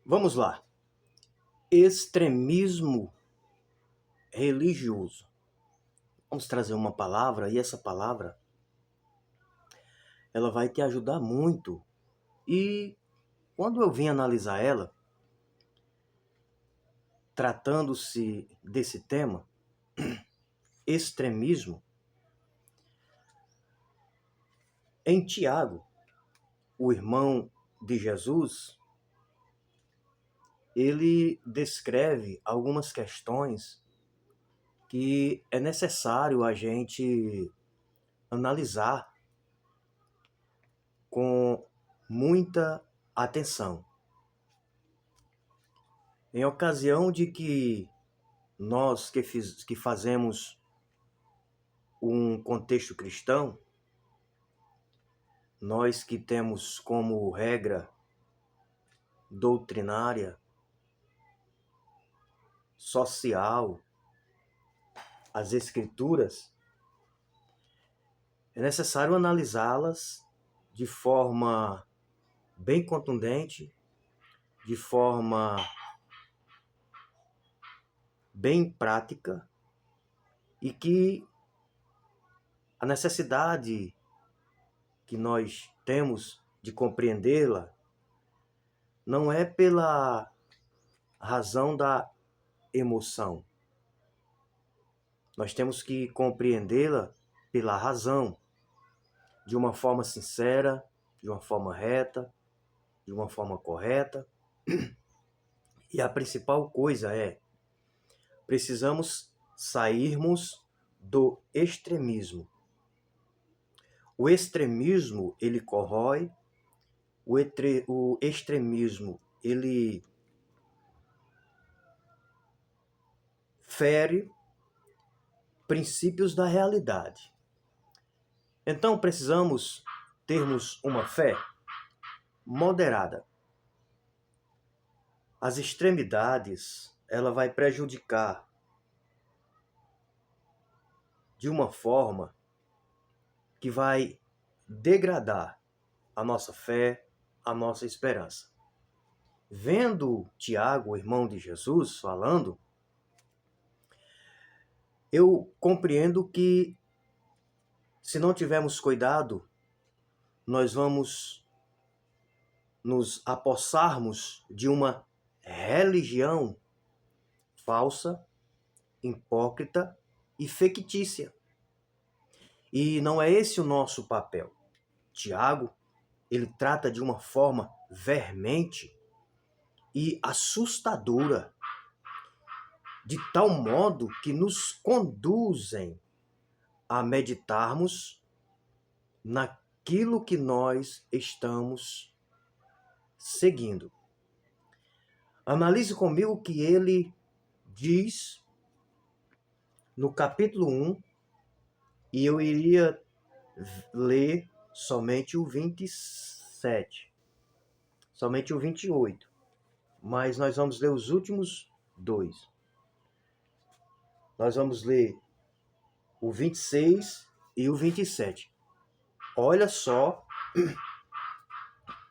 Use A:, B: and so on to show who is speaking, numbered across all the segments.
A: Vamos lá. Extremismo religioso. Vamos trazer uma palavra e essa palavra ela vai te ajudar muito. E quando eu vim analisar ela, tratando-se desse tema, extremismo, em Tiago, o irmão de Jesus, ele descreve algumas questões que é necessário a gente analisar com muita atenção. Em ocasião de que nós que fazemos um contexto cristão, nós que temos como regra doutrinária, social, as escrituras, é necessário analisá-las de forma bem contundente, de forma bem prática, e que a necessidade que nós temos de compreendê-la não é pela razão da emoção. Nós temos que compreendê-la pela razão, de uma forma sincera, de uma forma reta, de uma forma correta. E a principal coisa é, precisamos sairmos do extremismo. O extremismo, ele corrói, o extremismo, ele fere princípios da realidade. Então precisamos termos uma fé moderada. As extremidades, ela vai prejudicar de uma forma que vai degradar a nossa fé, a nossa esperança. Vendo Tiago, o irmão de Jesus, falando, eu compreendo que se não tivermos cuidado, nós vamos nos apossarmos de uma religião falsa, hipócrita e fictícia. E não é esse o nosso papel. Tiago, ele trata de uma forma veemente e assustadora, de tal modo que nos conduzem a meditarmos naquilo que nós estamos seguindo. Analise comigo o que ele diz no capítulo 1, e eu iria ler somente o 27, somente o 28, mas nós vamos ler os últimos dois. Nós vamos ler o 26 e o 27. Olha só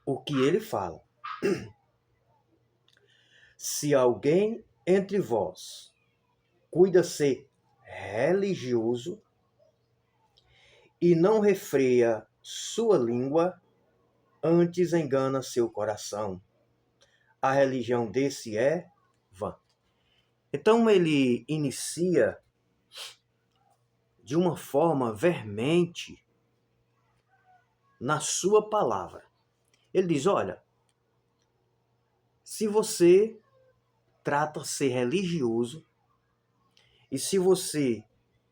A: o que ele fala. Se alguém entre vós cuida ser religioso e não refreia sua língua, antes engana seu coração, a religião desse é vã. Então ele inicia de uma forma veemente na sua palavra. Ele diz, olha, se você trata ser religioso e se você,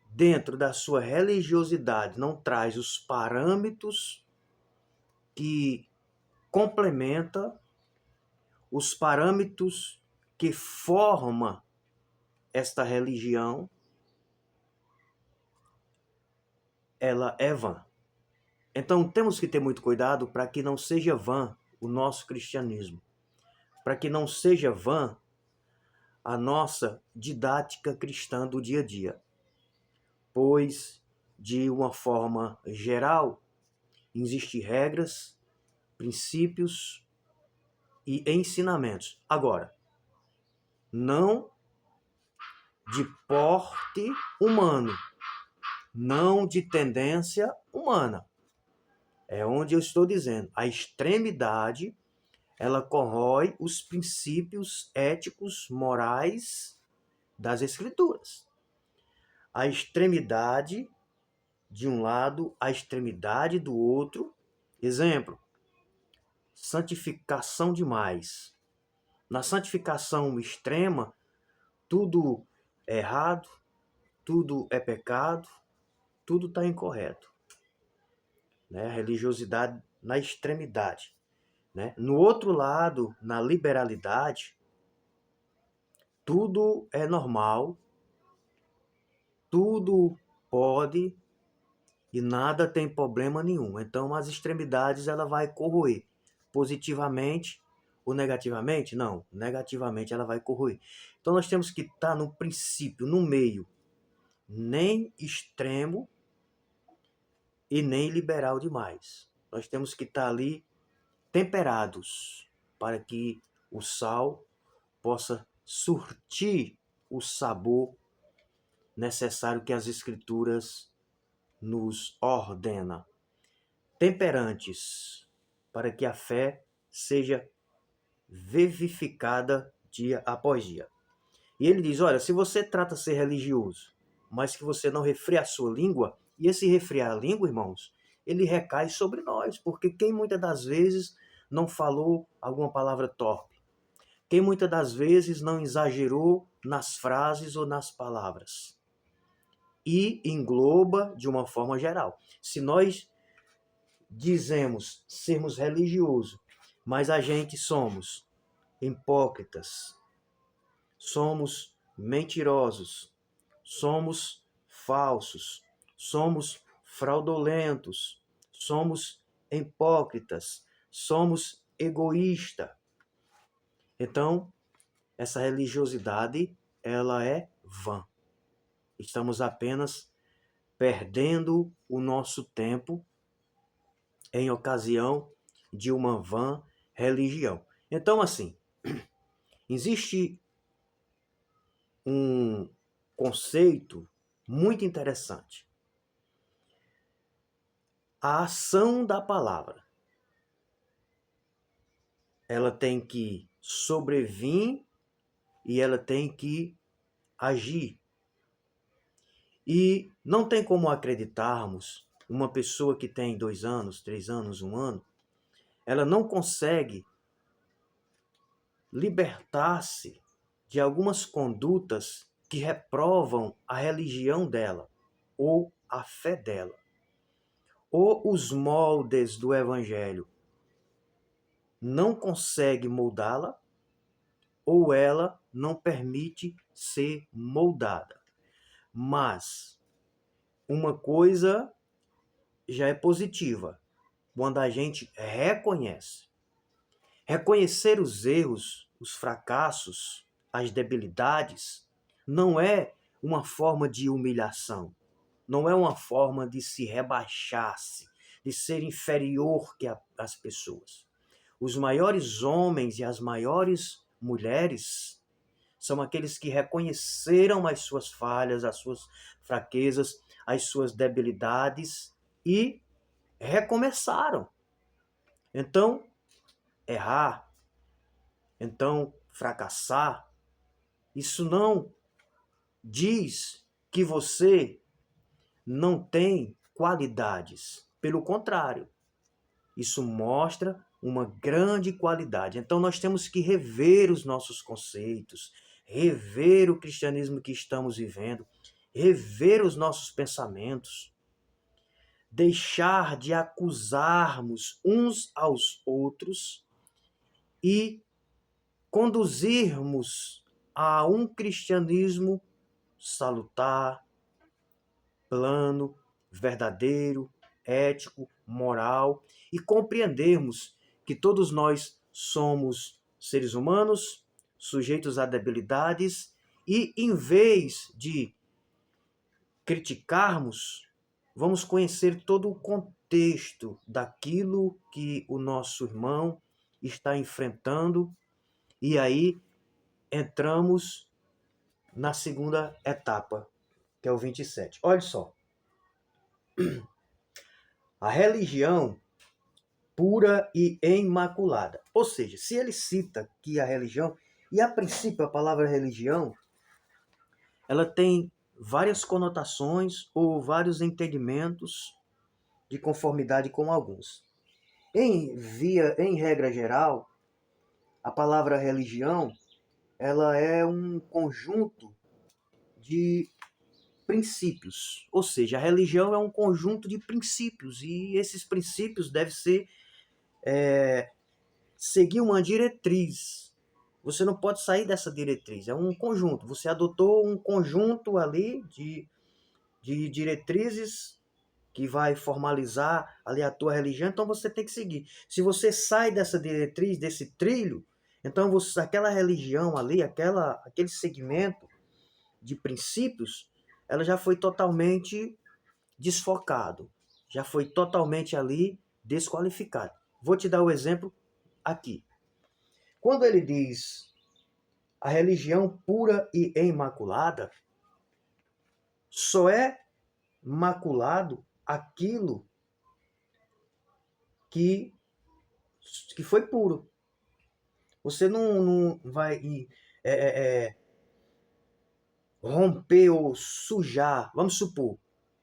A: dentro da sua religiosidade, não traz os parâmetros que complementa os parâmetros que formam esta religião, ela é vã. Então temos que ter muito cuidado para que não seja vã o nosso cristianismo, para que não seja vã a nossa didática cristã do dia a dia, pois, de uma forma geral, existem regras, princípios e ensinamentos. Agora, não de porte humano, não de tendência humana. É onde eu estou dizendo. A extremidade, ela corrói os princípios éticos, morais das Escrituras. A extremidade de um lado, a extremidade do outro. Exemplo, santificação demais. Na santificação extrema, tudo é errado, tudo é pecado, tudo está incorreto. Né? A religiosidade na extremidade. Né? No outro lado, na liberalidade, tudo é normal, tudo pode e nada tem problema nenhum. Então, as extremidades ela vai corroer positivamente ou negativamente? Não, negativamente ela vai corroer. Então, nós temos que estar no princípio, no meio, nem extremo e nem liberal demais. Nós temos que estar ali temperados para que o sal possa surtir o sabor necessário que as Escrituras nos ordena. Temperantes, para que a fé seja vivificada dia após dia. E ele diz, olha, se você trata ser religioso, mas que você não refreia a sua língua, e esse refrear a língua, irmãos, ele recai sobre nós, porque quem muitas das vezes não falou alguma palavra torpe? Quem muitas das vezes não exagerou nas frases ou nas palavras? E engloba de uma forma geral. Se nós dizemos sermos religiosos, mas a gente somos hipócritas, somos mentirosos, somos falsos, somos fraudulentos, somos hipócritas, somos egoístas. Então, essa religiosidade, ela é vã. Estamos apenas perdendo o nosso tempo em ocasião de uma vã religião. Então, assim, existe um conceito muito interessante. A ação da palavra, ela tem que sobrevir e ela tem que agir. E não tem como acreditarmos uma pessoa que tem 2 anos, 3 anos, 1 ano, ela não consegue libertar-se de algumas condutas que reprovam a religião dela, ou a fé dela, ou os moldes do evangelho. Não consegue moldá-la, ou ela não permite ser moldada. Mas uma coisa já é positiva, quando a gente reconhece. Reconhecer os erros, os fracassos, as debilidades, não é uma forma de humilhação, não é uma forma de se rebaixar-se, de ser inferior que as pessoas. Os maiores homens e as maiores mulheres são aqueles que reconheceram as suas falhas, as suas fraquezas, as suas debilidades e recomeçaram. Então, errar, então fracassar, isso não diz que você não tem qualidades. Pelo contrário, isso mostra uma grande qualidade. Então nós temos que rever os nossos conceitos, rever o cristianismo que estamos vivendo, rever os nossos pensamentos, deixar de acusarmos uns aos outros e conduzirmos a um cristianismo salutar, plano, verdadeiro, ético, moral e compreendermos que todos nós somos seres humanos, sujeitos a debilidades e, em vez de criticarmos, vamos conhecer todo o contexto daquilo que o nosso irmão está enfrentando, e aí entramos na segunda etapa, que é o 27. Olha só. A religião pura e imaculada. Ou seja, se ele cita que a religião, e a princípio a palavra religião, ela tem várias conotações ou vários entendimentos de conformidade com alguns. Em regra geral, a palavra religião, ela é um conjunto de princípios. Ou seja, a religião é um conjunto de princípios e esses princípios devem ser seguir uma diretriz. Você não pode sair dessa diretriz, é um conjunto. Você adotou um conjunto ali de diretrizes que vai formalizar ali a tua religião, então você tem que seguir. Se você sai dessa diretriz, desse trilho, então você, aquela religião ali, aquele segmento de princípios, ela já foi totalmente desfocado, já foi totalmente ali desqualificado. Vou te dar o exemplo aqui. Quando ele diz a religião pura e imaculada, só é maculado aquilo que foi puro. Você não vai romper ou sujar. Vamos supor,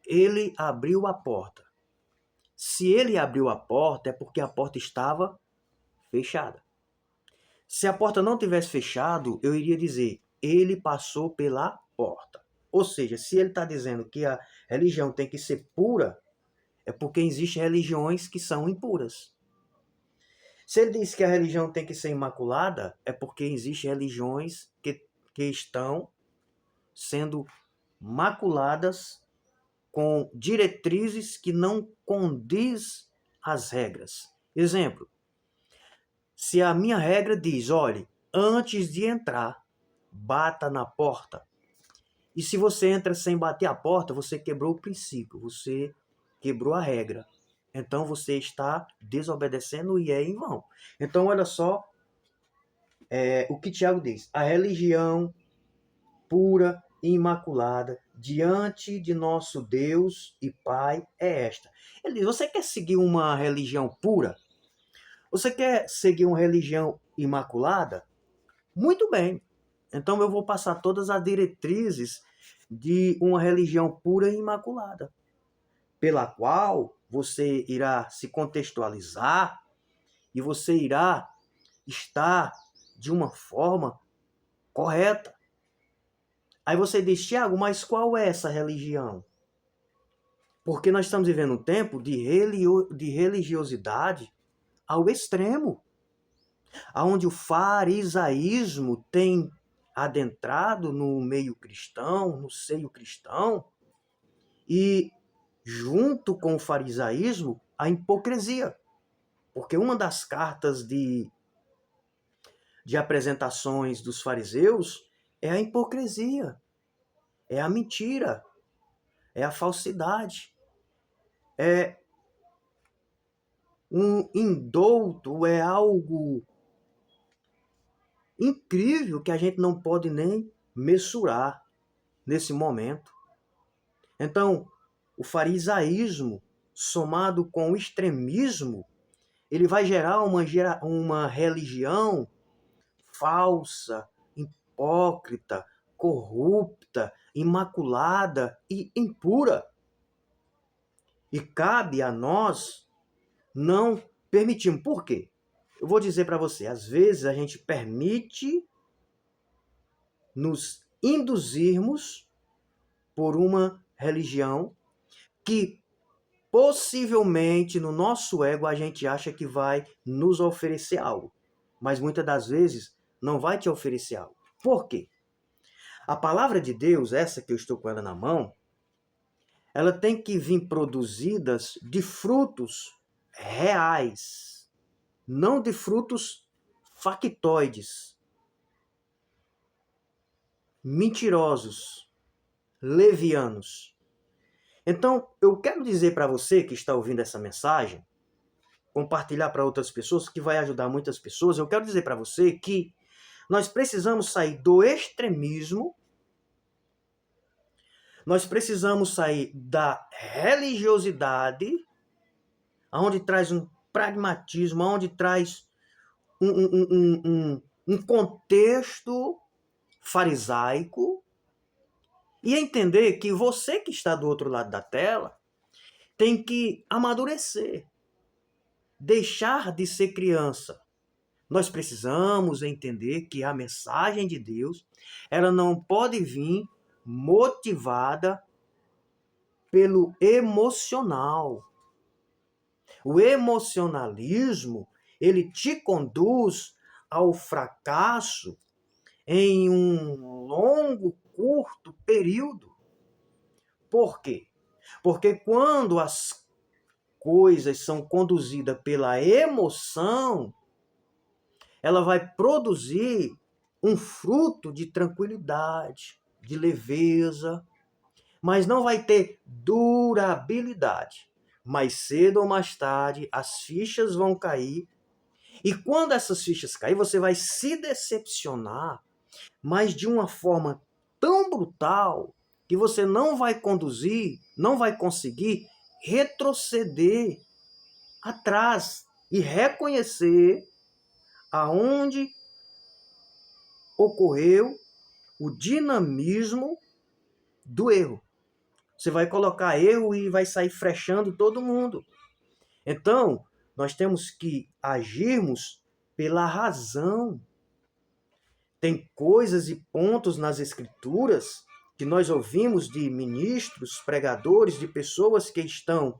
A: ele abriu a porta. Se ele abriu a porta, é porque a porta estava fechada. Se a porta não tivesse fechado, eu iria dizer, ele passou pela porta. Ou seja, se ele está dizendo que a religião tem que ser pura, é porque existem religiões que são impuras. Se ele diz que a religião tem que ser imaculada, é porque existem religiões que estão sendo maculadas com diretrizes que não condiz às regras. Exemplo, se a minha regra diz, olhe, antes de entrar, bata na porta. E se você entra sem bater a porta, você quebrou o princípio, você quebrou a regra. Então você está desobedecendo e é em vão. Então olha só o que Tiago diz. A religião pura e imaculada diante de nosso Deus e Pai é esta. Ele diz, você quer seguir uma religião pura? Você quer seguir uma religião imaculada? Muito bem. Então eu vou passar todas as diretrizes de uma religião pura e imaculada, pela qual você irá se contextualizar e você irá estar de uma forma correta. Aí você diz, Tiago, mas qual é essa religião? Porque nós estamos vivendo um tempo de religiosidade ao extremo, onde o farisaísmo tem adentrado no meio cristão, no seio cristão, e junto com o farisaísmo, a hipocrisia. Porque uma das cartas de apresentações dos fariseus é a hipocrisia, é a mentira, é a falsidade, é um indulto, é algo incrível que a gente não pode nem mensurar nesse momento. Então, o farisaísmo, somado com o extremismo, ele vai gerar uma religião falsa, hipócrita, corrupta, imaculada e impura. E cabe a nós não permitirmos. Por quê? Eu vou dizer para você, às vezes a gente permite nos induzirmos por uma religião que possivelmente no nosso ego a gente acha que vai nos oferecer algo, mas muitas das vezes não vai te oferecer algo. Por quê? A palavra de Deus, essa que eu estou com ela na mão, ela tem que vir produzidas de frutos reais, não de frutos factoides, mentirosos, levianos. Então, eu quero dizer para você que está ouvindo essa mensagem compartilhar para outras pessoas, que vai ajudar muitas pessoas, eu quero dizer para você que nós precisamos sair do extremismo, nós precisamos sair da religiosidade, onde traz um pragmatismo, onde traz um contexto farisaico, e entender que você que está do outro lado da tela tem que amadurecer, deixar de ser criança. Nós precisamos entender que a mensagem de Deus, ela não pode vir motivada pelo emocional. O emocionalismo, ele te conduz ao fracasso em um longo, curto período. Por quê? Porque quando as coisas são conduzidas pela emoção, ela vai produzir um fruto de tranquilidade, de leveza, mas não vai ter durabilidade. Mais cedo ou mais tarde, as fichas vão cair, e quando essas fichas caírem, você vai se decepcionar, mas de uma forma tão brutal que você não vai conseguir retroceder atrás e reconhecer aonde ocorreu o dinamismo do erro. Você vai colocar erro e vai sair frechando todo mundo. Então, nós temos que agirmos pela razão. Tem coisas e pontos nas Escrituras que nós ouvimos de ministros, pregadores, de pessoas que estão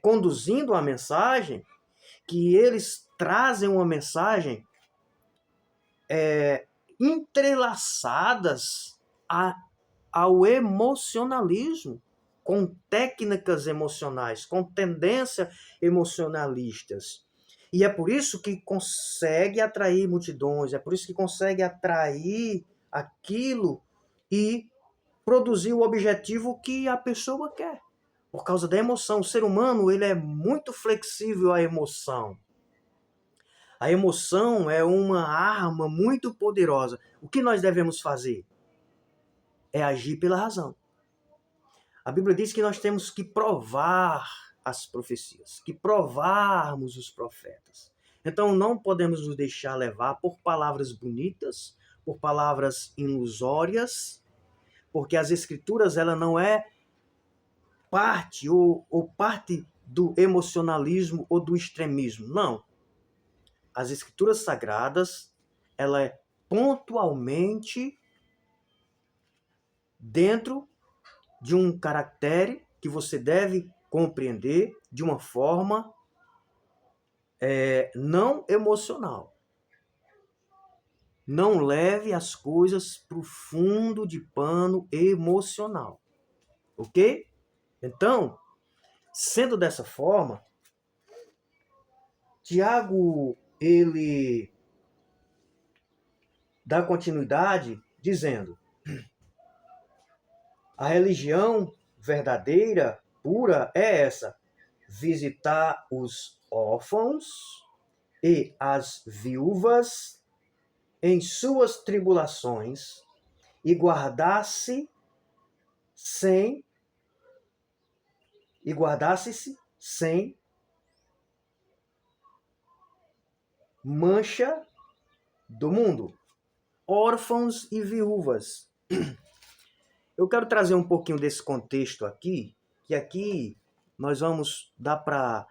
A: conduzindo a mensagem, que eles trazem uma mensagem entrelaçadas ao emocionalismo, com técnicas emocionais, com tendências emocionalistas. E é por isso que consegue atrair multidões, é por isso que consegue atrair aquilo e produzir o objetivo que a pessoa quer. Por causa da emoção. O ser humano, ele é muito flexível à emoção. A emoção é uma arma muito poderosa. O que nós devemos fazer? É agir pela razão. A Bíblia diz que nós temos que provar as profecias, que provarmos os profetas. Então não podemos nos deixar levar por palavras bonitas, por palavras ilusórias, porque as Escrituras ela não é parte ou parte do emocionalismo ou do extremismo. Não. As Escrituras Sagradas, ela é pontualmente dentro de um caractere que você deve compreender de uma forma não emocional. Não leve as coisas para o fundo de pano emocional. Ok? Então, sendo dessa forma, Tiago, ele dá continuidade dizendo: a religião verdadeira, pura, é essa: visitar os órfãos e as viúvas em suas tribulações e guardar-se sem mancha do mundo. Órfãos e viúvas. Eu quero trazer um pouquinho desse contexto aqui, que aqui nós vamos dar para...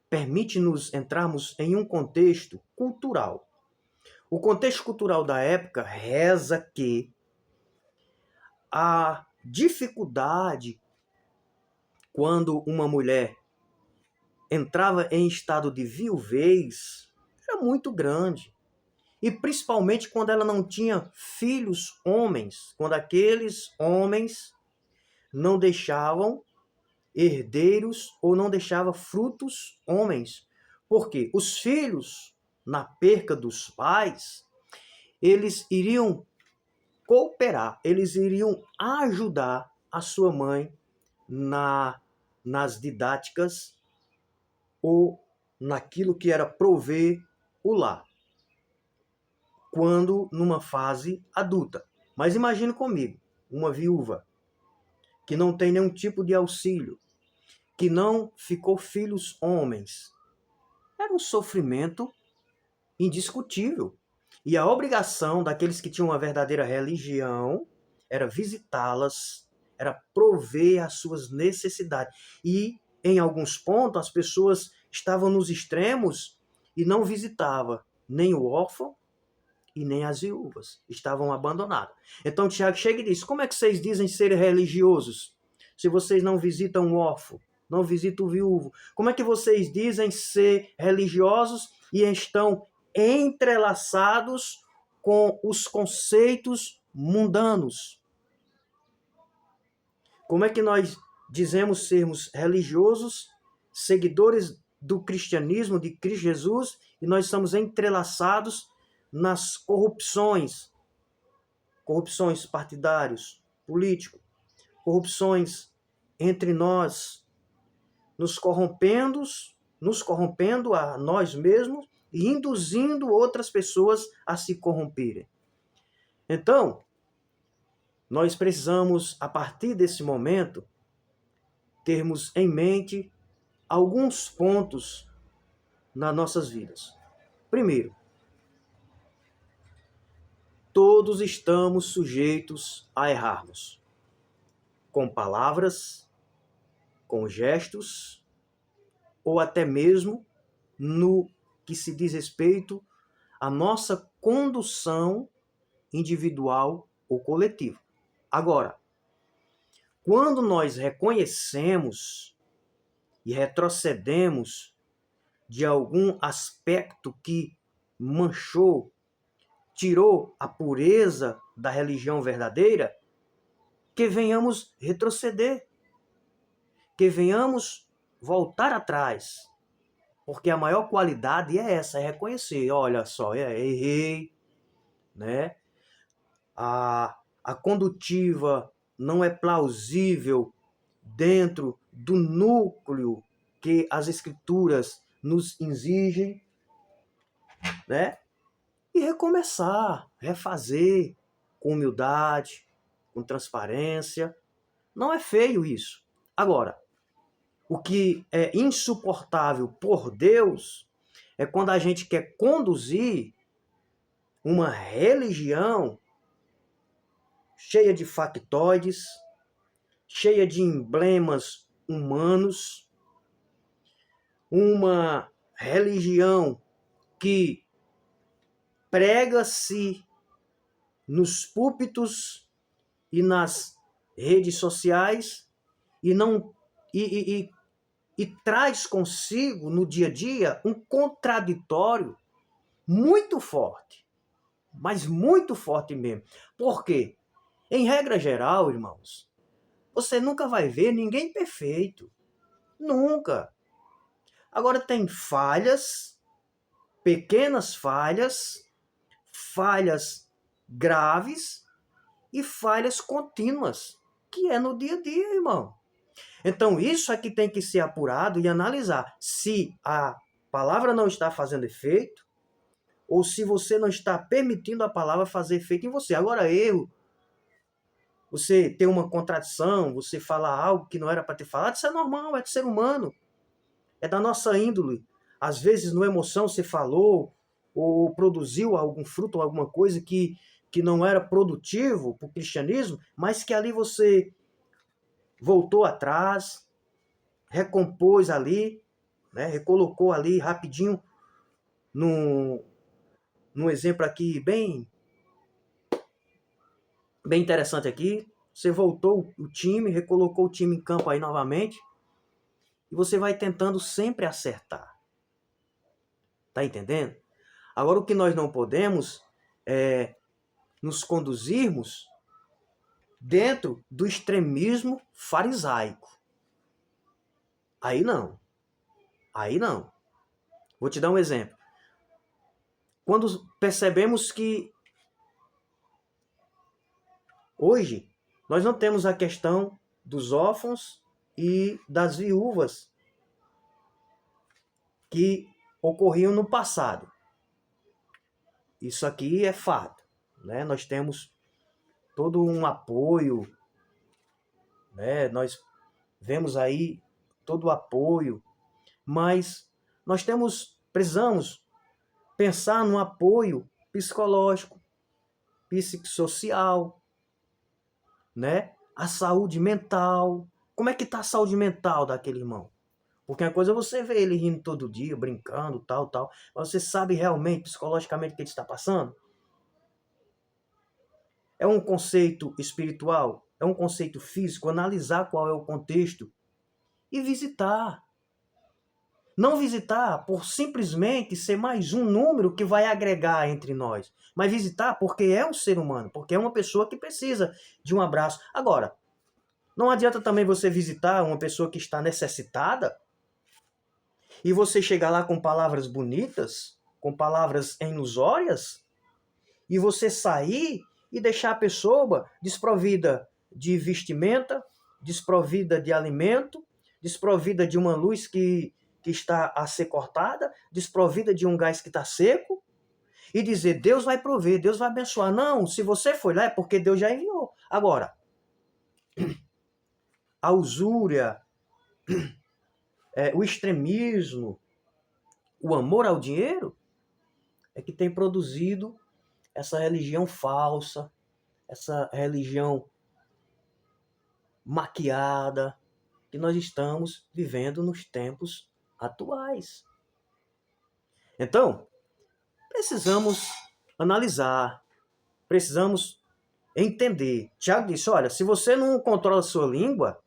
A: permite-nos entrarmos em um contexto cultural. O contexto cultural da época reza que a dificuldade quando uma mulher entrava em estado de viuvez era muito grande. E principalmente quando ela não tinha filhos homens, quando aqueles homens não deixavam herdeiros ou não deixavam frutos homens. Porque os filhos, na perca dos pais, eles iriam cooperar, eles iriam ajudar a sua mãe nas didáticas ou naquilo que era prover o lar, quando numa fase adulta. Mas imagine comigo, uma viúva que não tem nenhum tipo de auxílio, que não ficou filhos homens. Era um sofrimento indiscutível. E a obrigação daqueles que tinham uma verdadeira religião era visitá-las, era prover as suas necessidades. E, em alguns pontos, as pessoas estavam nos extremos e não visitavam nem o órfão e nem as viúvas. Estavam abandonadas. Então Tiago chega e diz, como é que vocês dizem ser religiosos se vocês não visitam o órfão, não visitam o viúvo? Como é que vocês dizem ser religiosos e estão entrelaçados com os conceitos mundanos? Como é que nós dizemos sermos religiosos, seguidores do cristianismo, de Cristo Jesus, e nós estamos entrelaçados nas corrupções partidárias, políticas, corrupções entre nós, nos corrompendo a nós mesmos e induzindo outras pessoas a se corromperem. Então, nós precisamos, a partir desse momento, termos em mente alguns pontos nas nossas vidas. Primeiro, todos estamos sujeitos a errarmos, com palavras, com gestos, ou até mesmo no que se diz respeito à nossa condução individual ou coletiva. Agora, quando nós reconhecemos e retrocedemos de algum aspecto que manchou, tirou a pureza da religião verdadeira, que venhamos retroceder, que venhamos voltar atrás. Porque a maior qualidade é essa, é reconhecer, olha só, errei, né? A condutiva não é plausível dentro do núcleo que as escrituras nos exigem, né? E recomeçar, refazer com humildade, com transparência. Não é feio isso. Agora, o que é insuportável por Deus é quando a gente quer conduzir uma religião cheia de factoides, cheia de emblemas humanos, uma religião que prega-se nos púlpitos e nas redes sociais e não e traz consigo no dia a dia um contraditório muito forte, mas muito forte mesmo. Por quê? Em regra geral, irmãos, você nunca vai ver ninguém perfeito. Nunca. Agora tem falhas, pequenas falhas, falhas graves e falhas contínuas, que é no dia a dia, irmão. Então isso é que tem que ser apurado e analisar se a palavra não está fazendo efeito ou se você não está permitindo a palavra fazer efeito em você. Agora, erro, você ter uma contradição, você falar algo que não era para ter falado, isso é normal, é do ser humano. É da nossa índole. Às vezes, no emoção, você falou ou produziu algum fruto ou alguma coisa que não era produtivo para o cristianismo, mas que ali você voltou atrás, recompôs ali, né, recolocou ali rapidinho num exemplo aqui bem interessante aqui. Você voltou o time, recolocou o time em campo aí novamente e você vai tentando sempre acertar. Tá entendendo? Agora, o que nós não podemos é nos conduzirmos dentro do extremismo farisaico. Aí não. Aí não. Vou te dar um exemplo. Quando percebemos que hoje nós não temos a questão dos órfãos e das viúvas que ocorriam no passado. Isso aqui é fato, né? Nós temos todo um apoio, né? Nós vemos aí todo o apoio, mas precisamos pensar no apoio psicológico, psicossocial, né? A saúde mental. Como é que está a saúde mental daquele irmão? Porque uma coisa é você ver ele rindo todo dia, brincando, tal. Mas você sabe realmente, psicologicamente, o que ele está passando? É um conceito espiritual? É um conceito físico? Analisar qual é o contexto e visitar. Não visitar por simplesmente ser mais um número que vai agregar entre nós. Mas visitar porque é um ser humano, porque é uma pessoa que precisa de um abraço. Agora, não adianta também você visitar uma pessoa que está necessitada e você chegar lá com palavras bonitas, com palavras ilusórias, e você sair e deixar a pessoa desprovida de vestimenta, desprovida de alimento, desprovida de uma luz que está a ser cortada, desprovida de um gás que está seco, e dizer, Deus vai prover, Deus vai abençoar. Não, se você foi lá é porque Deus já enviou. Agora, a usúria, o extremismo, o amor ao dinheiro, é que tem produzido essa religião falsa, essa religião maquiada, que nós estamos vivendo nos tempos atuais. Então, precisamos analisar, precisamos entender. Tiago disse, olha, se você não controla a sua língua,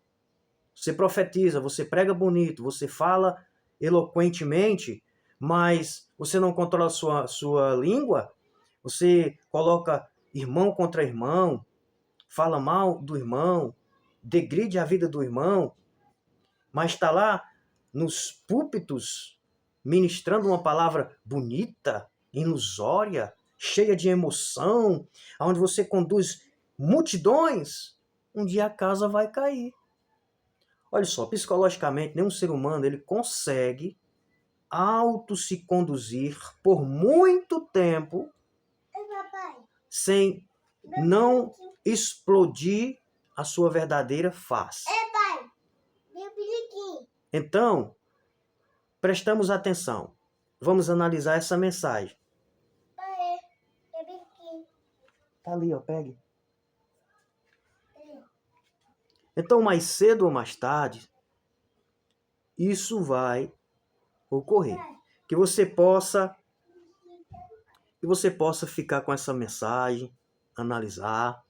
A: você profetiza, você prega bonito, você fala eloquentemente, mas você não controla a sua língua, você coloca irmão contra irmão, fala mal do irmão, degride a vida do irmão, mas está lá nos púlpitos ministrando uma palavra bonita, ilusória, cheia de emoção, onde você conduz multidões, um dia a casa vai cair. Olha só, psicologicamente, nenhum ser humano ele consegue auto se conduzir por muito tempo sem não explodir a sua verdadeira face. Então, prestamos atenção. Vamos analisar essa mensagem. Tá ali, ó, pegue. Então, mais cedo ou mais tarde, isso vai ocorrer. Que você possa ficar com essa mensagem, analisar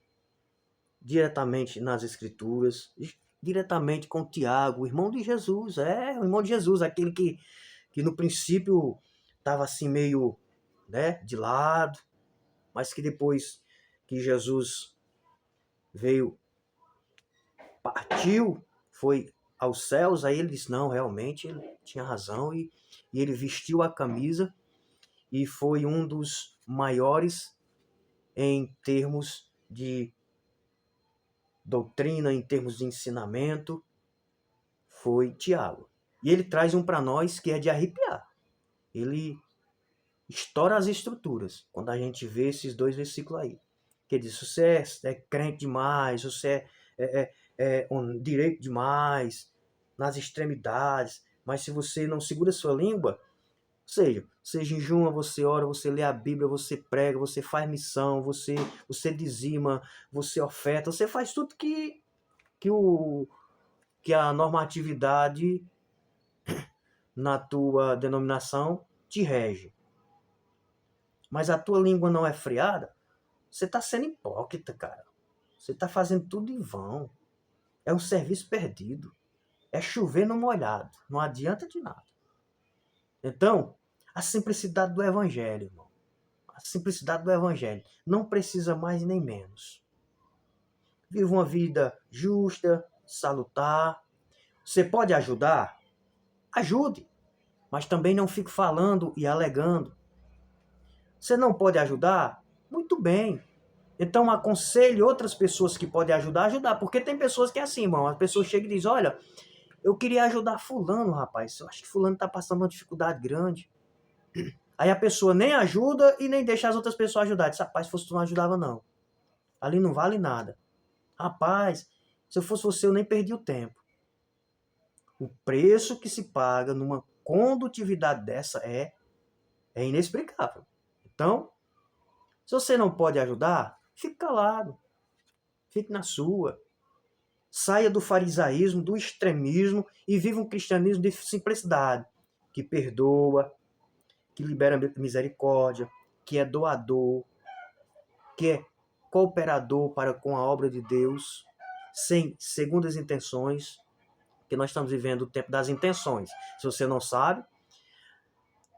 A: diretamente nas Escrituras, diretamente com Tiago, o irmão de Jesus, o irmão de Jesus, aquele que no princípio estava assim meio, né, de lado, mas que depois que Jesus veio, partiu, foi aos céus, aí ele disse, não, realmente ele tinha razão, e ele vestiu a camisa e foi um dos maiores em termos de doutrina, em termos de ensinamento, foi Tiago. E ele traz um para nós que é de arrepiar. Ele estoura as estruturas quando a gente vê esses dois versículos aí. Que ele diz, você é crente demais, você é um direito demais, nas extremidades, mas se você não segura a sua língua, você jejuma, você ora, você lê a Bíblia, você prega, você faz missão, você dizima, você oferta, você faz tudo que a normatividade na tua denominação te rege. Mas a tua língua não é freada, você está sendo hipócrita, cara. Você está fazendo tudo em vão. É um serviço perdido. É chover no molhado. Não adianta de nada. Então, a simplicidade do Evangelho, irmão. A simplicidade do Evangelho. Não precisa mais nem menos. Viva uma vida justa, salutar. Você pode ajudar? Ajude. Mas também não fique falando e alegando. Você não pode ajudar? Muito bem. Então aconselhe outras pessoas que podem ajudar. Porque tem pessoas que é assim, irmão. As pessoas chegam e dizem, olha, eu queria ajudar fulano, rapaz. Eu acho que fulano está passando uma dificuldade grande. Aí a pessoa nem ajuda e nem deixa as outras pessoas ajudar. Diz, rapaz, se fosse tu não ajudava não. Ali não vale nada. Rapaz, se eu fosse você eu nem perdi o tempo. O preço que se paga numa condutividade dessa é inexplicável. Então, se você não pode ajudar, fique calado. Fique na sua. Saia do farisaísmo, do extremismo e viva um cristianismo de simplicidade, que perdoa, que libera misericórdia, que é doador, que é cooperador para com a obra de Deus, sem segundas intenções, que nós estamos vivendo o tempo das intenções. Se você não sabe,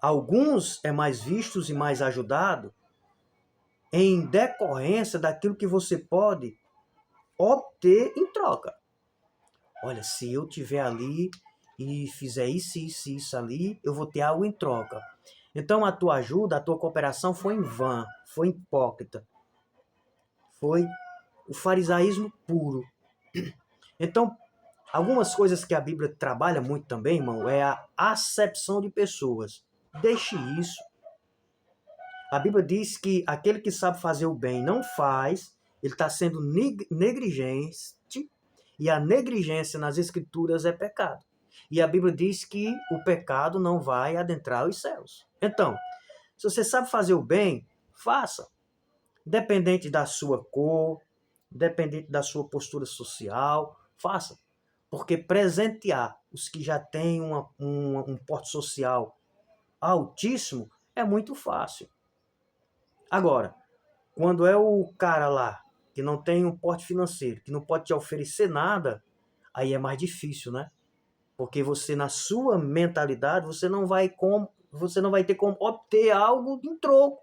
A: alguns é mais vistos e mais ajudado em decorrência daquilo que você pode obter em troca. Olha, se eu tiver ali e fizer isso ali, eu vou ter algo em troca. Então a tua ajuda, a tua cooperação foi em vão, foi hipócrita. Foi o farisaísmo puro. Então, algumas coisas que a Bíblia trabalha muito também, irmão, é a acepção de pessoas. Deixe isso. A Bíblia diz que aquele que sabe fazer o bem não faz, ele está sendo negligente, e a negligência nas Escrituras é pecado. E a Bíblia diz que o pecado não vai adentrar os céus. Então, se você sabe fazer o bem, faça. Independente da sua cor, independente da sua postura social, faça. Porque presentear os que já têm um porte social altíssimo é muito fácil. Agora, quando é o cara lá que não tem um porte financeiro, que não pode te oferecer nada, aí é mais difícil, né? Porque você, na sua mentalidade, você não vai ter como obter algo em troco,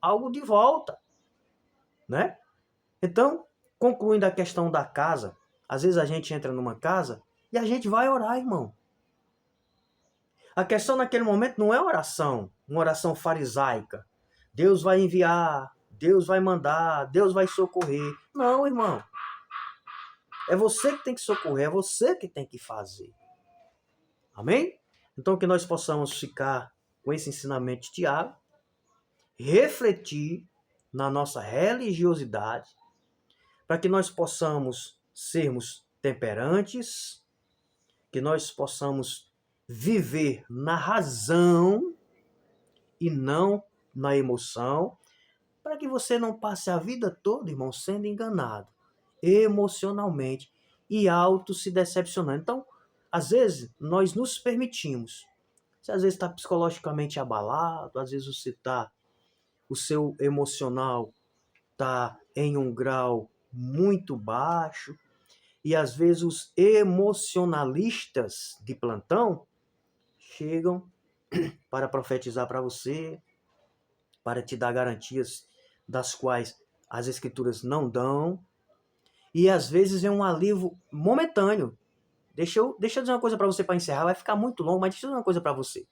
A: algo de volta, né? Então, concluindo a questão da casa, às vezes a gente entra numa casa e a gente vai orar, irmão. A questão naquele momento não é oração, uma oração farisaica. Deus vai enviar, Deus vai mandar, Deus vai socorrer. Não, irmão. É você que tem que socorrer, é você que tem que fazer. Amém? Então que nós possamos ficar com esse ensinamento de Tiago, refletir na nossa religiosidade, para que nós possamos sermos temperantes, que nós possamos viver na razão e não na emoção, para que você não passe a vida toda, irmão, sendo enganado emocionalmente e auto se decepcionando. Então, às vezes, nós nos permitimos. Você às vezes está psicologicamente abalado, às vezes o seu emocional está em um grau muito baixo, e às vezes os emocionalistas de plantão chegam para profetizar para você, para te dar garantias das quais as escrituras não dão, e às vezes é um alívio momentâneo. Deixa eu dizer uma coisa para você para encerrar, vai ficar muito longo, mas deixa eu dizer uma coisa para você.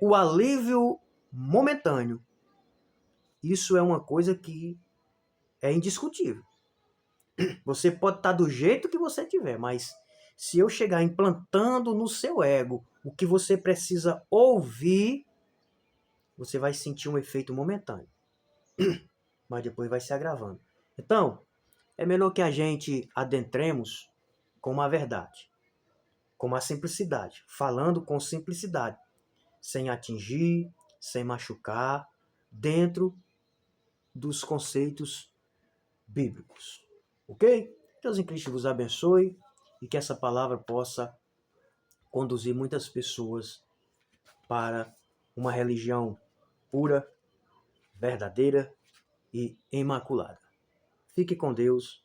A: O alívio momentâneo, isso é uma coisa que é indiscutível. Você pode estar do jeito que você tiver, mas se eu chegar implantando no seu ego o que você precisa ouvir, você vai sentir um efeito momentâneo. Mas depois vai se agravando. Então, é melhor que a gente adentremos com a verdade, com a simplicidade, falando com simplicidade, sem atingir, sem machucar, dentro dos conceitos bíblicos. Ok? Deus em Cristo vos abençoe e que essa palavra possa conduzir muitas pessoas para uma religião pura, verdadeira e imaculada. Fique com Deus.